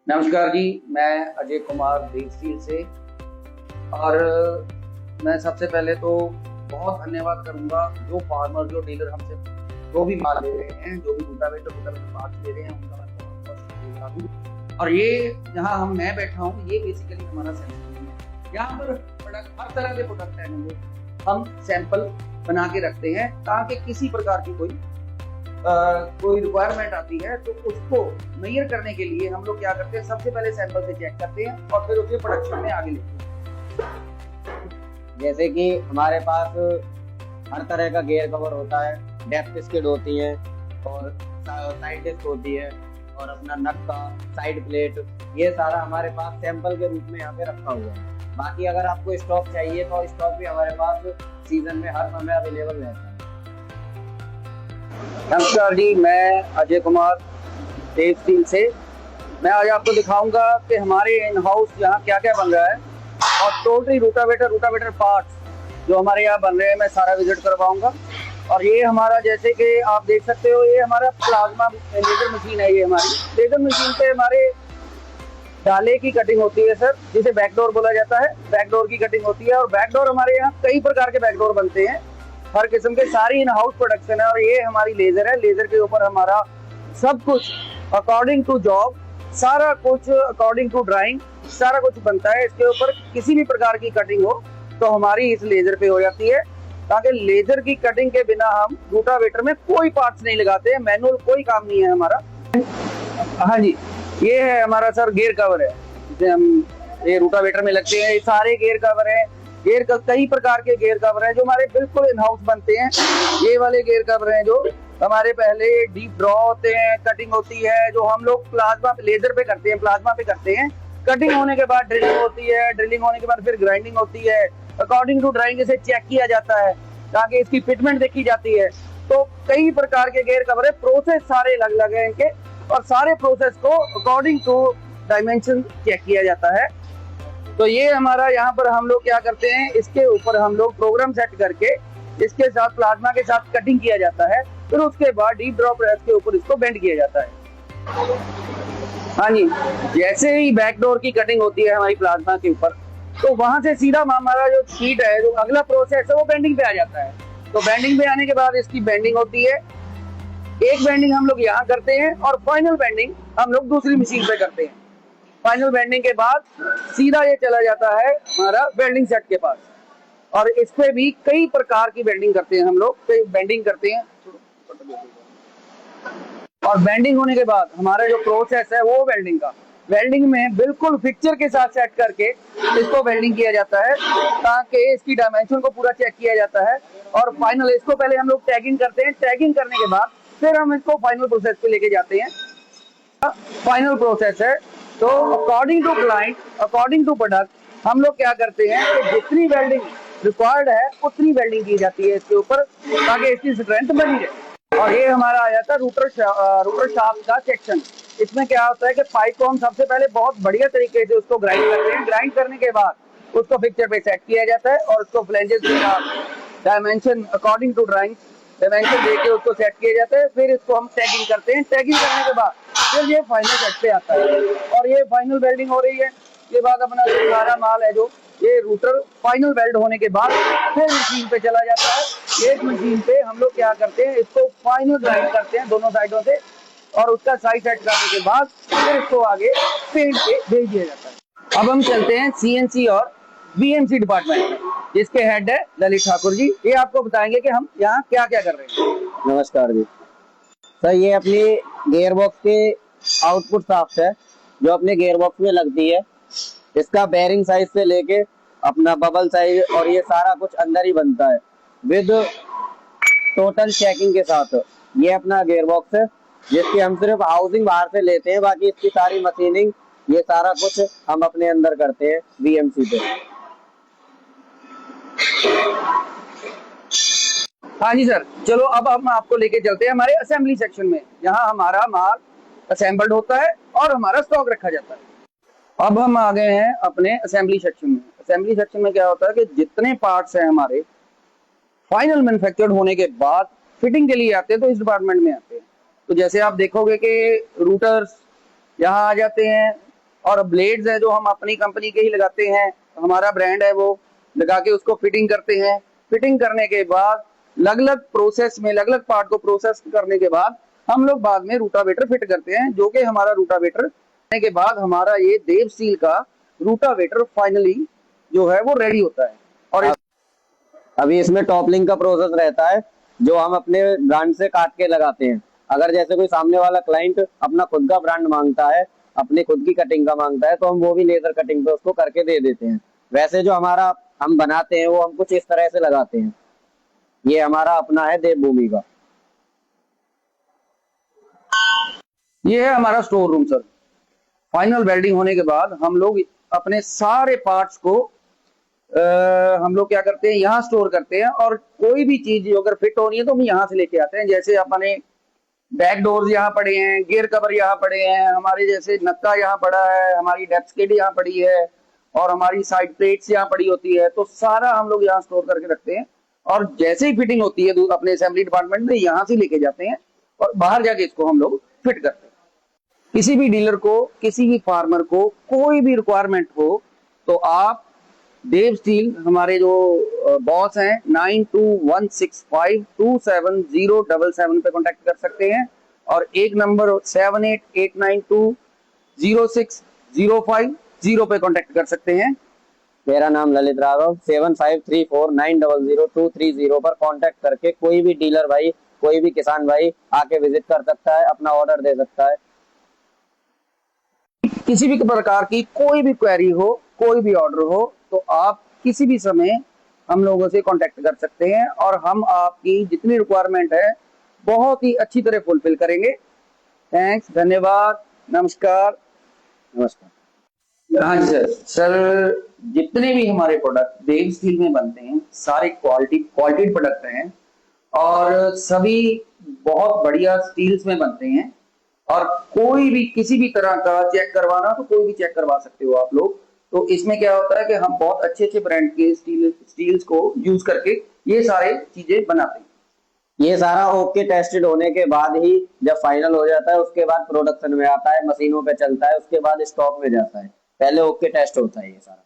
नमस्कार जी, मैं अजय कुमार देव स्टील से। और मैं सबसे पहले तो बहुत धन्यवाद करूंगा जो फार्मर, जो डीलर हमसे जो भी माल ले रहे हैं, जो भी रोटावेटर पार्ट्स ले रहे हैं, उनका मैं बहुत बहुत शुक्रिया हूँ। और ये जहाँ मैं बैठा हूँ, ये बेसिकली हमारा सैंपल है। यहाँ पर प्रोडक्ट, हर तरह के प्रोडक्ट हैं, हम सैंपल बना के रखते हैं ताकि किसी प्रकार की कोई रिक्वायरमेंट आती है तो उसको मेजर करने के लिए हम लोग क्या करते हैं, सबसे पहले सैंपल से चेक करते हैं और फिर उसे प्रोडक्शन में आगे लेते हैं। जैसे कि हमारे पास हर तरह का गियर कवर होता है, डेप्थ स्किड होती है और साइड डिस्क होती है और अपना नट का साइड प्लेट, ये सारा हमारे पास सैंपल के रूप में यहाँ पे रखा हुआ है। बाकी अगर आपको स्टॉक चाहिए तो स्टॉक भी हमारे पास सीजन में हर समय अवेलेबल रहता है। नमस्कार जी, मैं अजय कुमार देव स्टील से। मैं आज आपको दिखाऊंगा कि हमारे इन हाउस यहाँ क्या क्या बन रहा है और टोटली रोटावेटर पार्ट्स जो हमारे यहाँ बन रहे हैं, मैं सारा विजिट करवाऊंगा। और ये हमारा, जैसे कि आप देख सकते हो, ये हमारा प्लाज्मा लेजर मशीन है। ये हमारी लेजर मशीन पे हमारे डाले की कटिंग होती है सर, जिसे बैकडोर बोला जाता है। बैकडोर की कटिंग होती है और बैकडोर हमारे यहाँ कई प्रकार के बैकडोर बनते हैं, हर किस्म के, सारी इन हाउस प्रोडक्शन है। और ये हमारी लेजर है, लेजर के ऊपर हमारा सब कुछ अकॉर्डिंग टू जॉब, सारा कुछ अकॉर्डिंग टू ड्राइंग, सारा कुछ बनता है। इसके ऊपर किसी भी प्रकार की कटिंग हो तो हमारी इस लेजर पे हो जाती है, ताकि लेजर की कटिंग के बिना हम रोटावेटर में कोई पार्ट्स नहीं लगाते हैं, मैनुअल कोई काम नहीं है हमारा। हाँ जी, ये है हमारा सर गियर कवर है, जिसे हम ये रोटावेटर में लगते हैं। ये सारे गियर कवर है, कई प्रकार के गियर कवर हैं जो हमारे बिल्कुल इन हाउस बनते हैं। ये वाले गियर कवर हैं जो हमारे पहले डीप ड्रॉ होते हैं, कटिंग होती है, जो हम लोग प्लाज्मा लेजर पे करते हैं, प्लाज्मा पे करते हैं। कटिंग होने के बाद ड्रिलिंग होती है, ड्रिलिंग होने के बाद फिर ग्राइंडिंग होती है। अकॉर्डिंग टू ड्राइंग इसे चेक किया जाता है ताकि इसकी फिटमेंट देखी जाती है। तो कई प्रकार के गियर कवर है, प्रोसेस सारे अलग अलग है इनके, और सारे प्रोसेस को अकॉर्डिंग टू डायमेंशन चेक किया जाता है। तो ये हमारा यहाँ पर हम लोग क्या करते हैं, इसके ऊपर हम लोग प्रोग्राम सेट करके इसके साथ प्लाज्मा के साथ कटिंग किया जाता है। फिर उसके बाद डीप ड्रॉ प्रेस के ऊपर इसको बेंड किया जाता है। हाँ जी, जैसे ही बैकडोर की कटिंग होती है हमारी प्लाज्मा के ऊपर, तो वहां से सीधा हमारा जो शीट है, जो अगला प्रोसेस है, वो बेंडिंग पे आ जाता है। तो बेंडिंग पे आने के बाद इसकी बेंडिंग होती है। एक बेंडिंग हम लोग यहाँ करते हैं और फाइनल बेंडिंग हम लोग दूसरी मशीन पे करते हैं। फाइनल बेंडिंग के बाद सीधा ये चला जाता है हमारा वेल्डिंग सेट के पास। और इस पे भी कई प्रकार की बेंडिंग करते हैं हम लोग, कई बेंडिंग करते हैं। और बेंडिंग होने के बाद हमारा जो प्रोसेस है वो वेल्डिंग में बिल्कुल फिक्चर के साथ सेट करके इसको वेल्डिंग किया जाता है, ताकि इसकी डायमेंशन को पूरा चेक किया जाता है। और फाइनल इसको पहले हम लोग टैगिंग करते हैं, टैगिंग करने के बाद फिर हम इसको फाइनल प्रोसेस पे लेके जाते हैं। फाइनल प्रोसेस है। तो according to client, according to product, हम लोग क्या करते हैं कि जितनी वेल्डिंग रिक्वायर्ड है उतनी वेल्डिंग की जाती है इसके ऊपर, ताकि इसकी स्ट्रेंथ बनी रहे। और ये हमारा आ जाता है रूटर शाफ्ट का सेक्शन। इसमें क्या होता है कि पाइप को हम सबसे पहले बहुत बढ़िया तरीके से उसको ग्राइंड करते हैं। ग्राइंड करने के बाद उसको फिक्चर पे सेट किया जाता है और उसको फ्लेंजेस के साथ dimension according to drawing dimension देके उसको सेट किया जाता है। फिर इसको हम टैगिंग करते हैं। टैगिंग करने के बाद फिर ये फाइनल सेट पे आता है और ये फाइनल वेल्डिंग हो रही है। ये बाद अपना जो सारा माल है, जो ये रूटर फाइनल वेल्ड होने के बाद फिर मशीन पे चला जाता है। एक मशीन पे हम लोग क्या करते हैं, इसको फाइनल ग्राइंड करते हैं दोनों साइडों से, और उसका साइज सेट करने के बाद फिर इसको आगे पेंट पे भेज दिया जाता है। अब हम चलते हैं सीएनसी और बीएमसी डिपार्टमेंट में, जिसके हेड है ललित ठाकुर जी। ये आपको बताएंगे कि हम यहाँ क्या क्या कर रहे हैं। नमस्कार जी सर, ये अपनी गियर बॉक्स के आउटपुट शाफ्ट है जो अपने गियर बॉक्स में लगती है। इसका बेयरिंग साइज से लेके अपना बबल साइज और ये सारा कुछ अंदर ही बनता है विद टोटल चेकिंग के साथ। ये अपना गियर बॉक्स है जिसकी हम सिर्फ हाउसिंग बाहर से लेते हैं, बाकी इसकी सारी मशीनिंग, ये सारा कुछ हम अपने अंदर करते हैं बीएमसी पे। हाँ जी सर, चलो अब हम आपको लेके चलते हैं हमारे असेंबली सेक्शन में, जहाँ हमारा माल असेंबल्ड होता है और हमारा स्टॉक रखा जाता है। अब हम आ गए हैं अपने असेंबली सेक्शन में। असेंबली सेक्शन में क्या होता है कि जितने पार्ट्स हैं हमारे फाइनल मैन्युफैक्चर्ड होने के बाद फिटिंग के लिए आते हैं, तो इस डिपार्टमेंट में आते हैं। तो जैसे आप देखोगे कि रूटर्स यहाँ आ जाते हैं, और ब्लेड्स है जो हम अपनी कंपनी के ही लगाते हैं, हमारा ब्रांड है, वो लगा के उसको फिटिंग करते हैं। फिटिंग करने के बाद अलग अलग प्रोसेस में अलग अलग पार्ट को प्रोसेस करने के बाद हम लोग बाद में रूटावेटर फिट करते हैं, जो कि हमारा रूटावेटर करने के बाद हमारा ये देव स्टील का रूटावेटर फाइनली जो है वो रेडी होता है। और अभी इसमें टॉपलिंग का प्रोसेस रहता है जो हम अपने ब्रांड से काट के लगाते हैं। अगर जैसे कोई सामने वाला क्लाइंट अपना खुद का ब्रांड मांगता है, अपनी खुद की कटिंग का मांगता है, तो हम वो भी लेजर कटिंग पे उसको करके दे देते हैं। वैसे जो हमारा हम बनाते हैं वो हम कुछ इस तरह से लगाते हैं। ये हमारा अपना है देवभूमि का। ये है हमारा store room sir. Final welding होने के बाद हम लोग अपने सारे पार्ट्स को हम लोग क्या करते हैं, यहाँ स्टोर करते हैं। और कोई भी चीज अगर फिट होनी है तो हम यहाँ से लेके आते हैं। जैसे अपने बैक डोर्स यहाँ पड़े हैं, गियर कवर यहाँ पड़े हैं, हमारे जैसे नक्का यहाँ पड़ा है, हमारी डेप्थ किट यहाँ पड़ी है, और हमारी साइड प्लेट्स यहाँ पड़ी होती है। तो सारा हम लोग यहाँ स्टोर करके रखते हैं, और जैसे ही फिटिंग होती है अपने असेंबली डिपार्टमेंट में यहाँ से लेके जाते हैं और बाहर जाके इसको हम लोग फिट करते हैं। किसी भी डीलर को, किसी भी फार्मर को कोई भी रिक्वायरमेंट हो तो आप देव स्टील हमारे जो बॉस हैं 9216527077 पे कांटेक्ट कर सकते हैं, और एक नंबर 7889206050 पे कांटेक्ट कर सकते हैं। मेरा नाम ललित राघव। 7534900230 पर कांटेक्ट करके कोई भी डीलर भाई, कोई भी किसान भाई आके विजिट कर सकता है, अपना ऑर्डर दे सकता है। किसी भी प्रकार की कोई भी क्वेरी हो, कोई भी ऑर्डर हो, तो आप किसी भी समय हम लोगों से कांटेक्ट कर सकते हैं, और हम आपकी जितनी रिक्वायरमेंट है बहुत ही अच्छी तरह फुलफिल करेंगे। थैंक्स, धन्यवाद, नमस्कार। नमस्कार। हाँ जी सर। सर जितने भी हमारे प्रोडक्ट देव स्टील में बनते हैं सारे क्वालिटी प्रोडक्ट हैं, और सभी बहुत बढ़िया स्टील्स में बनते हैं। और कोई भी किसी भी तरह का चेक करवाना तो कोई भी चेक करवा सकते हो आप लोग। तो इसमें क्या होता है कि हम बहुत अच्छे अच्छे ब्रांड के स्टील्स को यूज करके ये सारे चीजें बनाते हैं। ये सारा ओके टेस्टेड होने के बाद ही जब फाइनल हो जाता है, उसके बाद प्रोडक्शन में आता है, मशीनों पे चलता है, उसके बाद स्टॉक में जाता है। पहले ओके टेस्ट होता है ये सारा।